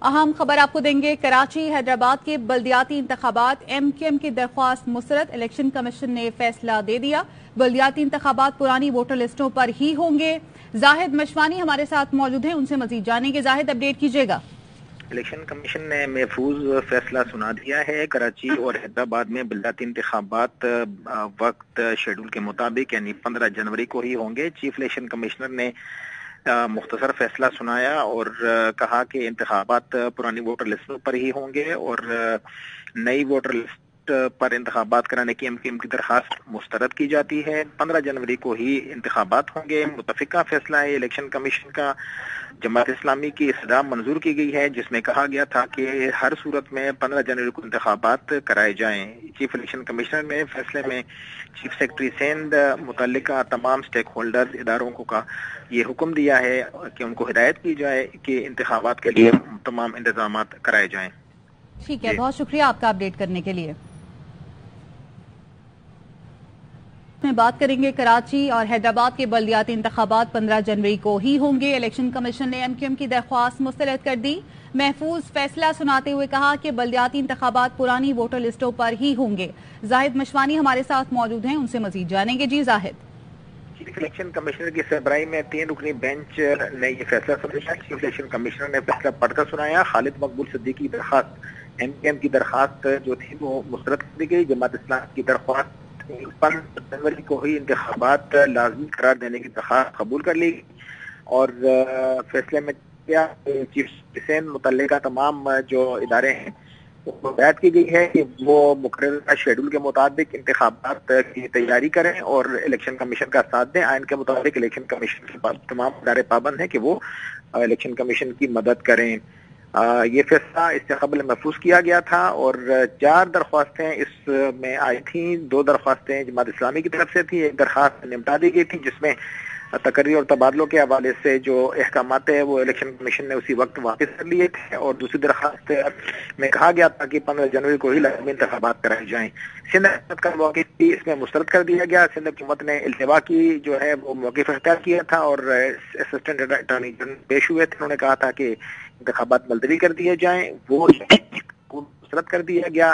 اہم خبر آپ کو دیں گے۔ کراچی حیدرآباد کے بلدیاتی انتخابات MQM کی درخواست مسترد، الیکشن کمیشن نے فیصلہ دے دیا۔ بلدیاتی انتخابات پرانی ووٹر لسٹوں پر ہی ہوں گے۔ زاہد مشوانی ہمارے ساتھ موجود ہیں، ان سے مزید جانیں گے۔ زاہد، اپڈیٹ کیجیے گا۔ الیکشن کمیشن نے محفوظ فیصلہ سنا دیا ہے۔ کراچی اور حیدرآباد میں بلدیاتی انتخابات وقت شیڈول کے مطابق یعنی 15 جنوری کو ہی ہوں گے۔ چیف الیکشن کمشنر نے مختصر فیصلہ سنایا اور کہا کہ انتخابات پرانی ووٹر لسٹوں پر ہی ہوں گے اور نئی ووٹر لسٹ پر انتخابات کرانے کی MQM کی درخواست مسترد کی جاتی ہے۔ 15 جنوری کو ہی انتخابات ہوں گے۔ متفقہ فیصلہ ہے الیکشن کمیشن کا۔ جماعت اسلامی کی استدعا منظور کی گئی ہے جس میں کہا گیا تھا کہ ہر صورت میں 15 جنوری کو انتخابات کرائے جائیں۔ چیف الیکشن کمشنر نے فیصلے میں چیف سیکرٹری سندھ متعلقہ تمام سٹیک ہولڈر اداروں کو یہ حکم دیا ہے کہ ان کو ہدایت کی جائے کہ انتخابات کے لیے تمام انتظامات کرائے جائیں۔ ٹھیک ہے، بہت شکریہ آپ کا اپڈیٹ کرنے کے لیے۔ میں بات کریں گے کراچی اور حیدرآباد کے بلدیاتی انتخابات 15 جنوری کو ہی ہوں گے۔ الیکشن کمیشن نے MQM کی درخواست مسترد کر دی۔ محفوظ فیصلہ سناتے ہوئے کہا کہ بلدیاتی انتخابات پرانی ووٹر لسٹوں پر ہی ہوں گے۔ زاہد مشوانی ہمارے ساتھ موجود ہیں، ان سے مزید جانیں گے۔ جی زاہد۔ چیف الیکشن کمشنر کی سربراہی میں 3 رکنی بینچ نے یہ فیصلہ سنایا۔ چیف الیکشن کمشنر نے فیصلہ پڑھ کر سنایا۔ خالد مقبول صدیقی کی درخواست MQM کی درخواست جو تھی وہ مسترد کر دی گئی۔ جماعت اسلامی کی درخواست 15 جنوری کو ہی انتخابات لازمی قرار دینے کی درخواست قبول کر لی گئی اور فیصلے میں کیا چیف سین متعلقہ تمام جو ادارے ہیں وہ ہدایت کی گئی ہے کہ وہ مقررہ شیڈول کے مطابق انتخابات کی تیاری کریں اور الیکشن کمیشن کا ساتھ دیں۔ آئین کے مطابق الیکشن کمیشن کے تمام ادارے پابند ہیں کہ وہ الیکشن کمیشن کی مدد کریں۔ یہ فیصلہ اس سے قبل محفوظ کیا گیا تھا اور 4 درخواستیں اس میں آئی تھیں۔ 2 درخواستیں جماعت اسلامی کی طرف سے تھی، ایک درخواست نمٹا دی گئی تھی جس میں تقرری اور تبادلوں کے حوالے سے جو احکامات ہیں وہ الیکشن کمیشن نے اسی وقت واپس کر لیے تھے اور دوسری درخواست میں کہا گیا تھا کہ 15 جنوری کو ہی لازمی انتخابات کرائے جائیں۔ سندھ حکومت کا موقف بھی اس میں مسترد کر دیا گیا۔ سندھ حکومت نے التوا کی جو ہے وہ موقف اختیار کیا تھا اور اسسٹنٹ اٹارنی جنرل پیش ہوئے تھے، انہوں نے کہا تھا کہ انتخابات ملتوی کر دیے جائیں، وہ مسترد کر دیا گیا۔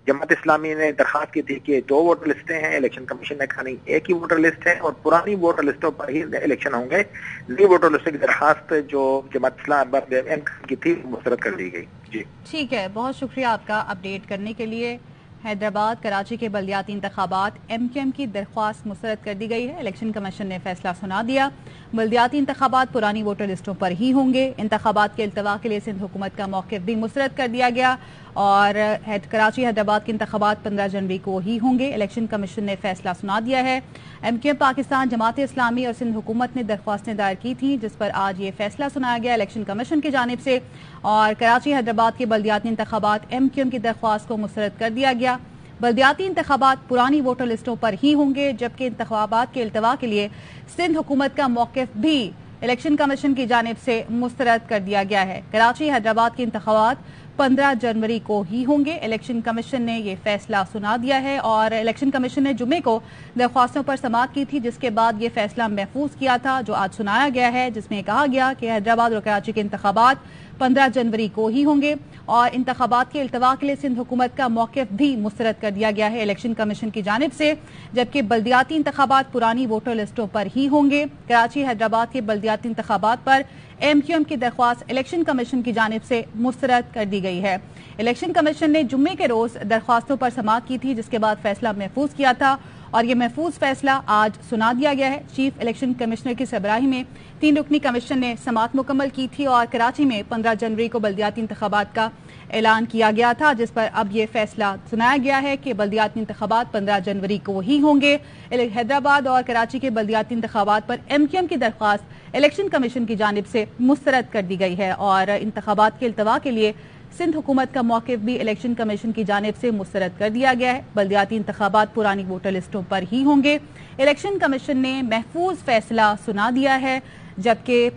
جماعت اسلامی نے درخواست کی تھی کہ 2 ووٹر لسٹیں ہیں، الیکشن کمیشن نے کہا نہیں ایک ہی ووٹر لسٹ ہے اور پرانی ووٹر لسٹوں پر ہی الیکشن ہوں گے۔ نئی ووٹر لسٹ کی درخواست جو جماعت اسلامی کی تھی مسترد کر دی گئی۔ جی ٹھیک ہے، بہت شکریہ آپ کا اپڈیٹ کرنے کے لیے۔ حیدرآباد کراچی کے بلدیاتی انتخابات MQM کی درخواست مسترد کر دی گئی ہے۔ الیکشن کمیشن نے فیصلہ سنا دیا۔ بلدیاتی انتخابات پرانی ووٹر لسٹوں پر ہی ہوں گے۔ انتخابات کے التوا کے لیے سندھ حکومت کا موقف بھی مسترد کر دیا گیا اور کراچی حیدرآباد کے انتخابات 15 جنوری کو ہی ہوں گے۔ الیکشن کمیشن نے فیصلہ سنا دیا ہے۔ MQM پاکستان، جماعت اسلامی اور سندھ حکومت نے درخواستیں دائر کی تھیں جس پر آج یہ فیصلہ سنایا گیا الیکشن کمیشن کی جانب سے اور کراچی حیدرآباد کے بلدیاتی انتخابات MQM کی درخواست کو مسترد کر دیا گیا۔ بلدیاتی انتخابات پرانی ووٹر لسٹوں پر ہی ہوں گے جبکہ انتخابات کے التوا کے لیے سندھ حکومت کا موقف بھی الیکشن کمیشن کی جانب سے مسترد کر دیا گیا ہے۔ کراچی حیدرآباد کے انتخابات 15 جنوری کو ہی ہوں گے۔ الیکشن کمیشن نے یہ فیصلہ سنا دیا ہے اور الیکشن کمیشن نے جمعے کو درخواستوں پر سماعت کی تھی جس کے بعد یہ فیصلہ محفوظ کیا تھا جو آج سنایا گیا ہے، جس میں کہا گیا کہ حیدرآباد اور کراچی کے انتخابات 15 جنوری کو ہی ہوں گے اور انتخابات کے التوا کے لیے سندھ حکومت کا موقف بھی مسترد کر دیا گیا ہے الیکشن کمیشن کی جانب سے، جبکہ بلدیاتی انتخابات پرانی ووٹر لسٹوں پر ہی ہوں گے۔ کراچی حیدرآباد کے بلدیاتی انتخابات پر MQM کی درخواست الیکشن کمیشن کی جانب سے مسترد کر دی گئی ہے۔ الیکشن کمیشن نے جمعے کے روز درخواستوں پر سماعت کی تھی جس کے بعد فیصلہ محفوظ کیا تھا اور یہ محفوظ فیصلہ آج سنا دیا گیا ہے۔ چیف الیکشن کمشنر کی سربراہی میں 3 رکنی کمیشن نے سماعت مکمل کی تھی اور کراچی میں 15 جنوری کو بلدیاتی انتخابات کا اعلان کیا گیا تھا جس پر اب یہ فیصلہ سنایا گیا ہے کہ بلدیاتی انتخابات 15 جنوری کو ہی ہوں گے۔ حیدرآباد اور کراچی کے بلدیاتی انتخابات پر MQM کی درخواست الیکشن کمیشن کی جانب سے مسترد کر دی گئی ہے اور انتخابات کے التوا کے لیے سندھ حکومت کا موقف بھی الیکشن کمیشن کی جانب سے مسترد کر دیا گیا ہے۔ بلدیاتی انتخابات پرانی ووٹر لسٹوں پر ہی ہوں گے۔ الیکشن کمیشن نے محفوظ فیصلہ سنا دیا ہے جبکہ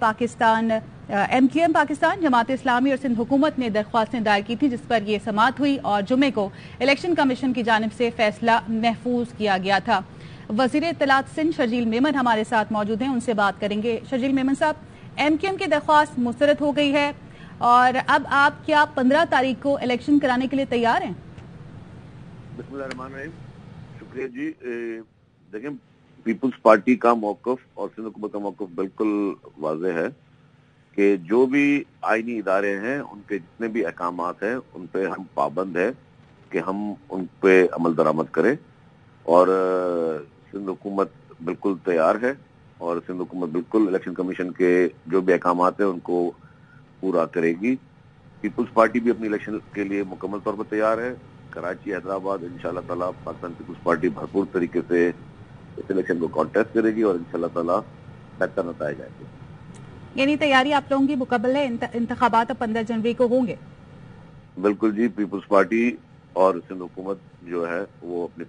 MQM پاکستان، جماعت اسلامی اور سندھ حکومت نے درخواستیں دائر کی تھیں جس پر یہ سماعت ہوئی اور جمعے کو الیکشن کمیشن کی جانب سے فیصلہ محفوظ کیا گیا تھا۔ وزیر اطلاعات سندھ شرجیل میمن ہمارے ساتھ موجود ہیں، ان سے بات کریں گے۔ شرجیل میمن صاحب، MQM کی درخواست مسترد ہو گئی ہے اور اب آپ کیا 15 تاریخ کو الیکشن کرانے کے لیے تیار ہیں؟ بسم اللہ الرحمن الرحیم. شکریہ جی. دیکھیں پیپلز پارٹی کا موقف اور سندھ حکومت کا موقف بالکل واضح ہے کہ جو بھی آئینی ادارے ہیں ان کے جتنے بھی احکامات ہیں ان پہ ہم پابند ہیں کہ ہم ان پہ عمل درآمد کریں, اور سندھ حکومت بالکل تیار ہے اور سندھ حکومت بالکل الیکشن کمیشن کے جو بھی احکامات ہیں ان کو پورا کرے گی. پیپلز پارٹی بھی اپنی الیکشن کے لیے مکمل طور پر تیار ہے. کراچی, حیدرآباد انشاءاللہ تعالیٰ پاکستان پیپلز پارٹی بھرپور طریقے سے اس الیکشن کو کانٹیسٹ کرے گی اور انشاءاللہ تعالیٰ بہتر نتائج آئیں گے. یعنی تیاری آپ لوگوں کی مکمل ہے, انتخابات اب 15 جنوری کو ہوں گے؟ بالکل جی. پیپلز پارٹی اور سندھ حکومت جو ہے وہ اپنی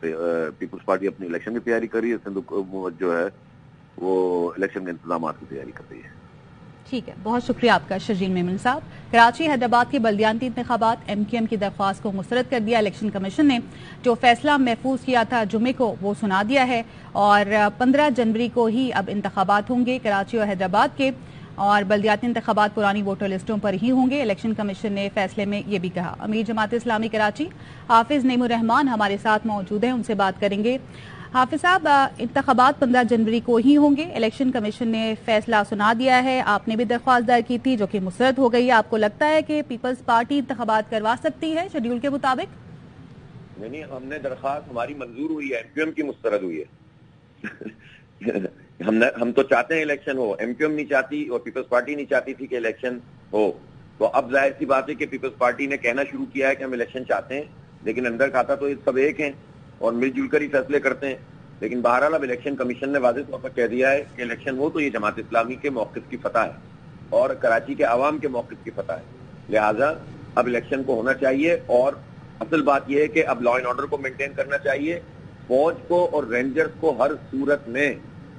پیپلز پارٹی اپنی الیکشن کی تیاری کر رہی ہے, سندھ حکومت جو ہے وہ الیکشن کے انتظامات کی تیاری کر رہی ہے. ٹھیک ہے, بہت شکریہ آپ کا شرجیل میمن صاحب. کراچی, حیدرآباد کے بلدیاتی انتخابات ایم کیو ایم کی درخواست کو مسترد کر دیا. الیکشن کمیشن نے جو فیصلہ محفوظ کیا تھا جمعے کو وہ سنا دیا ہے اور 15 جنوری کو ہی اب انتخابات ہوں گے کراچی اور حیدرآباد کے, اور بلدیاتی انتخابات پرانی ووٹر لسٹوں پر ہی ہوں گے. الیکشن کمیشن نے فیصلے میں یہ بھی کہا. امیر جماعت اسلامی کراچی حافظ نعیم الرحمان ہمارے ساتھ موجود ہیں, ان سے بات کریں گے. حافظ صاحب, انتخابات 15 جنوری کو ہی ہوں گے, الیکشن کمیشن نے فیصلہ سنا دیا ہے, آپ نے بھی درخواست دائر کی تھی جو کہ مسترد ہو گئی ہے. آپ کو لگتا ہے کہ پیپلز پارٹی انتخابات کروا سکتی ہے شیڈیول کے مطابق؟ نہیں, ہم نے درخواست ہماری منظور ہوئی ہے, ایم کیو ایم کی مسترد ہوئی ہے. ہم تو چاہتے ہیں الیکشن ہو, ایم کیو ایم نہیں چاہتی اور پیپلز پارٹی نہیں چاہتی تھی کہ الیکشن ہو. تو اب ظاہر سی بات ہے کہ پیپلز پارٹی نے کہنا شروع کیا ہے کہ ہم الیکشن چاہتے ہیں, لیکن اندر کھاتا تو یہ سب ایک ہیں اور مل جل کر ہی فیصلے کرتے ہیں. لیکن بہرحال اب الیکشن کمیشن نے واضح طور پر کہہ دیا ہے کہ الیکشن ہو تو یہ جماعت اسلامی کے موقف کی فتح ہے اور کراچی کے عوام کے موقف کی فتح ہے. لہٰذا اب الیکشن کو ہونا چاہیے, اور اصل بات یہ ہے کہ اب لا اینڈ آرڈر کو مینٹین کرنا چاہیے. فوج کو اور رینجرز کو ہر صورت میں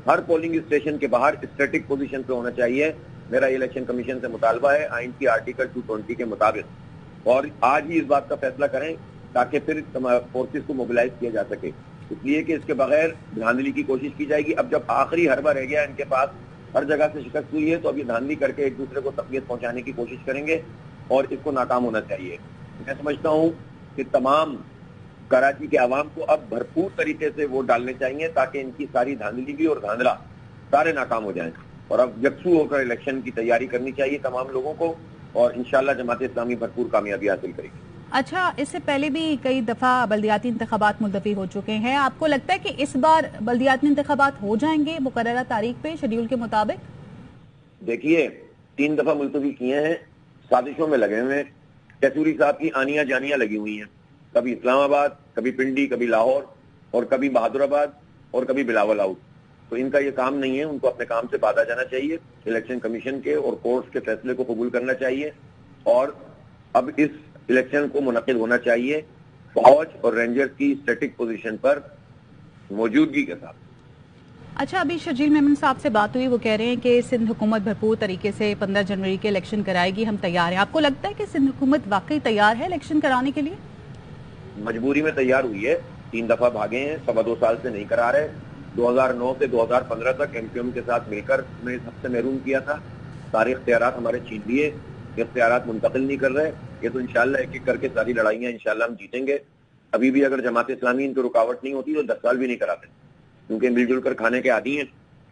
ہر پولنگ اسٹیشن کے باہر اسٹیٹک پوزیشن پہ ہونا چاہیے. میرا الیکشن کمیشن سے مطالبہ ہے آئین کی آرٹیکل 220 کے مطابق, اور آج ہی اس بات کا فیصلہ کریں تاکہ پھر فورسز کو موبلائز کیا جا سکے. اس لیے کہ اس کے بغیر دھاندلی کی کوشش کی جائے گی. اب جب آخری حربہ رہ گیا ان کے پاس, ہر جگہ سے شکست ہوئی ہے, تو اب یہ دھاندلی کر کے ایک دوسرے کو تقویت پہنچانے کی کوشش کریں گے اور اس کو ناکام ہونا چاہیے. میں سمجھتا ہوں کہ تمام کراچی کے عوام کو اب بھرپور طریقے سے ووٹ ڈالنے چاہیے تاکہ ان کی ساری دھاندلی بھی اور دھاندلا سارے ناکام ہو جائیں, اور اب یکسو ہو کر الیکشن کی تیاری کرنی چاہیے تمام لوگوں کو, اور انشاءاللہ جماعت اسلامی بھرپور کامیابی حاصل کرے گی. اچھا, اس سے پہلے بھی کئی دفعہ بلدیاتی انتخابات ملتوی ہو چکے ہیں, آپ کو لگتا ہے کہ اس بار بلدیاتی انتخابات ہو جائیں گے مقررہ تاریخ پہ شیڈیول کے مطابق؟ دیکھیے 3 دفعہ ملتوی کیے ہیں, سازشوں میں لگے ہوئے ہیں. کیسوری صاحب کی آنیاں جانیاں لگی ہوئی ہیں, کبھی اسلام آباد, کبھی پنڈی, کبھی لاہور, اور کبھی بہادر آباد, اور کبھی بلاول ہاؤس. تو ان کا یہ کام نہیں ہے, ان کو اپنے کام سے بادا جانا چاہیے. الیکشن کمیشن کے اور کورٹس کے فیصلے کو قبول کرنا چاہیے, اور اب اس الیکشن کو منعقد ہونا چاہیے فوج اور رینجرز کی اسٹیٹک پوزیشن پر موجودگی کے ساتھ. اچھا, ابھی شرجیل میمن صاحب سے بات ہوئی, وہ کہہ رہے ہیں کہ سندھ حکومت بھرپور طریقے سے 15 جنوری کے الیکشن کرائے گی, ہم تیار ہیں. آپ کو لگتا ہے کہ سندھ حکومت واقعی تیار ہے الیکشن کرانے کے لیے؟ مجبوری میں تیار ہوئی ہے, 3 دفعہ بھاگے ہیں, 2.25 سال سے نہیں کرا رہے. 2009 سے 2015 تک ایم کیو ایم کے ساتھ مل کر میں سب سے محروم کیا تھا. سارے اختیارات ہمارے چھین لیے, اختیارات منتقل نہیں کر رہے. یہ تو انشاءاللہ ایک ایک کر کے ساری لڑائیاں انشاءاللہ ہم جیتیں گے. ابھی بھی اگر جماعت اسلامی ان کو رکاوٹ نہیں ہوتی تو 10 سال بھی نہیں کراتے, کیونکہ مل جل کر کھانے کے عادی ہیں.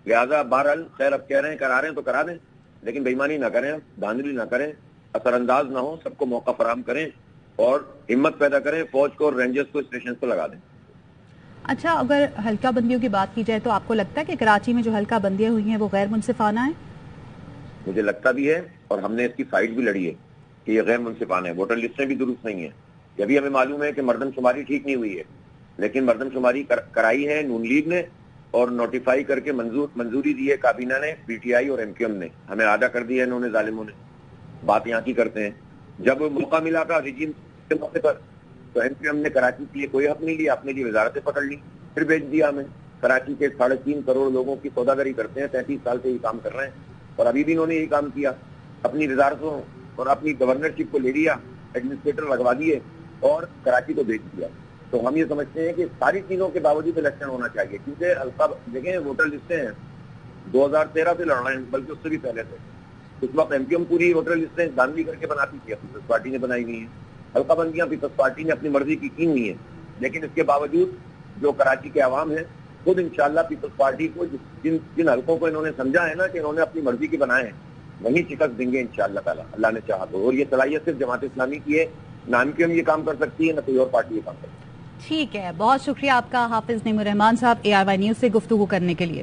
لہٰذا بہرحال خیر, اب کہہ رہے ہیں کرا رہے ہیں تو کرا دیں, لیکن بےایمانی نہ کریں, دھاندلی نہ کریں, اثر انداز نہ ہو, سب کو موقع فراہم کریں اور ہمت پیدا کریں. فوج کو اور رینجرز کو اسٹیشن پر لگا دیں. اچھا, اگر حلقہ بندیوں کی بات کی جائے تو آپ کو لگتا ہے کہ کراچی میں جو حلقہ بندیاں ہوئی ہیں وہ غیر منصفانہ ہیں؟ مجھے لگتا بھی ہے, اور ہم نے اس کی فائٹ بھی لڑی ہے کہ یہ غیر منصفانہ ہے. ووٹر لسٹیں بھی درست نہیں ہیں. ابھی ہمیں معلوم ہے کہ مردم شماری ٹھیک نہیں ہوئی ہے, لیکن مردم شماری کرائی ہے نون لیگ نے, اور نوٹیفائی کر کے منظوری دی ہے کابینہ نے, پی ٹی آئی اور ایم کیو ایم نے. ہمیں آدھا کر دیا انہوں نے, ظالموں نے. بات یہاں کی کرتے ہیں. جب موقع ملا تھا رجیم کے موقع پر تو ایم کیو ایم نے کراچی کے لیے کوئی حق نہیں لیا, اپنے لیے وزارتیں پکڑ لی, پھر بیچ دیا ہمیں. کراچی کے 3.5 کروڑ لوگوں کی سوداگری کرتے ہیں, 33 سال سے یہ کام کر رہے ہیں, اور ابھی بھی انہوں نے یہ کام کیا. اپنی وزارتوں اور اپنی گورنرشپ کو لے لیا, ایڈمنسٹریٹر لگوا دیے اور کراچی کو بیچ دیا. تو ہم یہ سمجھتے ہیں کہ ساری چیزوں کے باوجود الیکشن ہونا چاہیے, کیونکہ دیکھیں ووٹر لسٹیں ہیں 2013 سے لڑ رہے ہیں, بلکہ اس سے بھی پہلے سے. اس وقت ایم کیو ایم پوری ووٹر لسٹیں دھاندلی کر کے بناتی تھی، پیپلز پارٹی نے بنائی ہوئی ہیں، حلقہ بندیاں پیپلز پارٹی نے اپنی مرضی کی ہوئی ہیں، لیکن اس کے باوجود جو کراچی کے عوام ہیں خود انشاءاللہ پیپلز پارٹی کو جن حلقوں کو انہوں نے سمجھا ہے نا کہ انہوں نے اپنی مرضی کے بنائے ہیں وہیں شکست دیں گے انشاءاللہ تعالیٰ، اللہ نے چاہا تو۔ اور یہ صلاحیت صرف جماعت اسلامی کی ہے، نہ ایم کیو ایم یہ کام کر سکتی ہے، نہ کوئی اور پارٹی یہ کام کر سکتی ہے۔ ٹھیک ہے، بہت شکریہ آپ کا حافظ نعیم الرحمان صاحب ARY نیوز سے گفتگو کرنے کے لیے۔